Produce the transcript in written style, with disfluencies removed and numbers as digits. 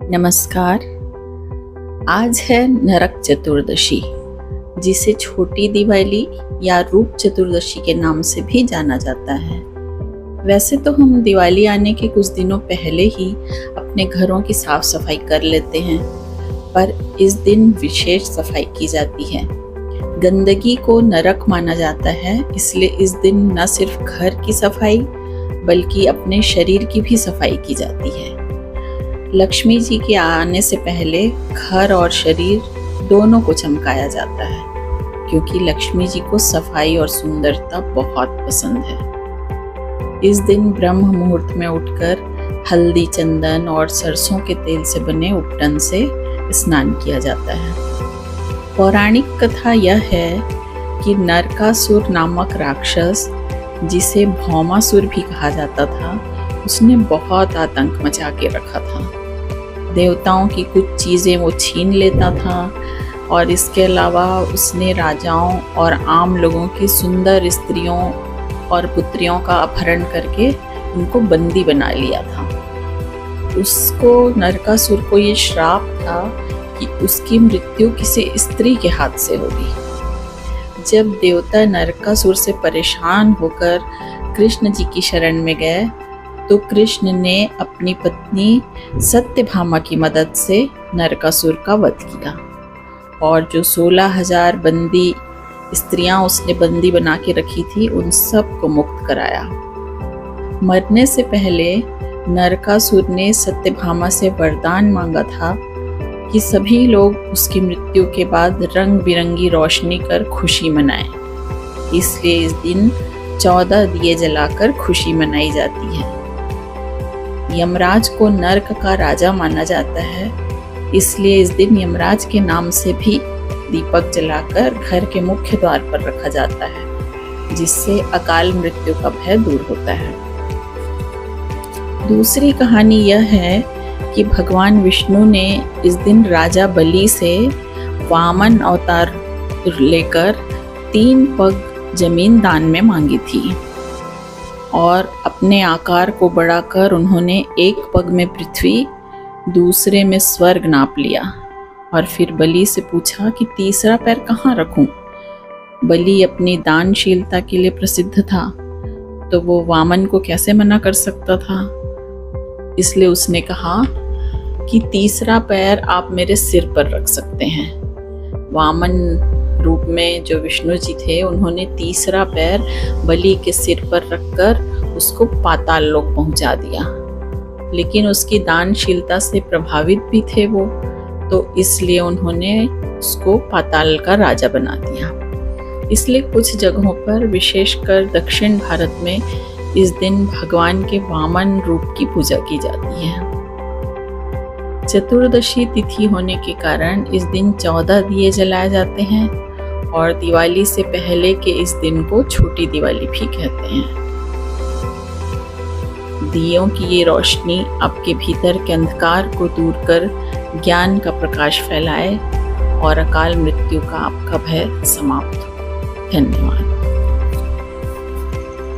नमस्कार। आज है नरक चतुर्दशी, जिसे छोटी दिवाली या रूप चतुर्दशी के नाम से भी जाना जाता है। वैसे तो हम दिवाली आने के कुछ दिनों पहले ही अपने घरों की साफ सफाई कर लेते हैं, पर इस दिन विशेष सफाई की जाती है। गंदगी को नरक माना जाता है, इसलिए इस दिन न सिर्फ घर की सफाई बल्कि अपने शरीर की भी सफाई की जाती है। लक्ष्मी जी के आने से पहले घर और शरीर दोनों को चमकाया जाता है, क्योंकि लक्ष्मी जी को सफाई और सुंदरता बहुत पसंद है। इस दिन ब्रह्म मुहूर्त में उठकर हल्दी, चंदन और सरसों के तेल से बने उपटन से स्नान किया जाता है। पौराणिक कथा यह है कि नरकासुर नामक राक्षस, जिसे भौमासुर भी कहा जाता था, उसने बहुत आतंक मचा के रखा था। देवताओं की कुछ चीज़ें वो छीन लेता था और इसके अलावा उसने राजाओं और आम लोगों की सुंदर स्त्रियों और पुत्रियों का अपहरण करके उनको बंदी बना लिया था। उसको, नरकासुर को ये श्राप था कि उसकी मृत्यु किसी स्त्री के हाथ से होगी। जब देवता नरकासुर से परेशान होकर कृष्ण जी की शरण में गए तो कृष्ण ने अपनी पत्नी सत्यभामा की मदद से नरकासुर का वध किया और जो 16,000 बंदी स्त्रियां उसने बंदी बना के रखी थी, उन सब को मुक्त कराया। मरने से पहले नरकासुर ने सत्यभामा से वरदान मांगा था कि सभी लोग उसकी मृत्यु के बाद रंग बिरंगी रोशनी कर खुशी मनाएं। इसलिए इस दिन 14 दिए जलाकर खुशी मनाई जाती है। यमराज को नरक का राजा माना जाता है, इसलिए इस दिन यमराज के नाम से भी दीपक जलाकर घर के मुख्य द्वार पर रखा जाता है, जिससे अकाल मृत्यु का भय दूर होता है। दूसरी कहानी यह है कि भगवान विष्णु ने इस दिन राजा बलि से वामन अवतार लेकर 3 पग जमीन दान में मांगी थी और अपने आकार को बढ़ाकर उन्होंने 1 पग में पृथ्वी, दूसरे में स्वर्ग नाप लिया और फिर बलि से पूछा कि तीसरा पैर कहाँ रखूं। बलि अपनी दानशीलता के लिए प्रसिद्ध था, तो वो वामन को कैसे मना कर सकता था। इसलिए उसने कहा कि तीसरा पैर आप मेरे सिर पर रख सकते हैं। वामन रूप में जो विष्णु जी थे, उन्होंने तीसरा पैर बलि के सिर पर रखकर उसको पाताल लोक पहुंचा दिया। लेकिन उसकी दानशीलता से प्रभावित भी थे वो, तो इसलिए उन्होंने उसको पाताल का राजा बना दिया। इसलिए कुछ जगहों पर, विशेषकर दक्षिण भारत में, इस दिन भगवान के वामन रूप की पूजा की जाती है। चतुर्दशी तिथि होने के कारण इस दिन 14 दिए जलाए जाते हैं और दिवाली से पहले के इस दिन को छोटी दिवाली भी कहते हैं। दियों की ये रोशनी आपके भीतर के अंधकार को दूर कर ज्ञान का प्रकाश फैलाए और अकाल मृत्यु का आपका भय समाप्त हो। धन्यवाद।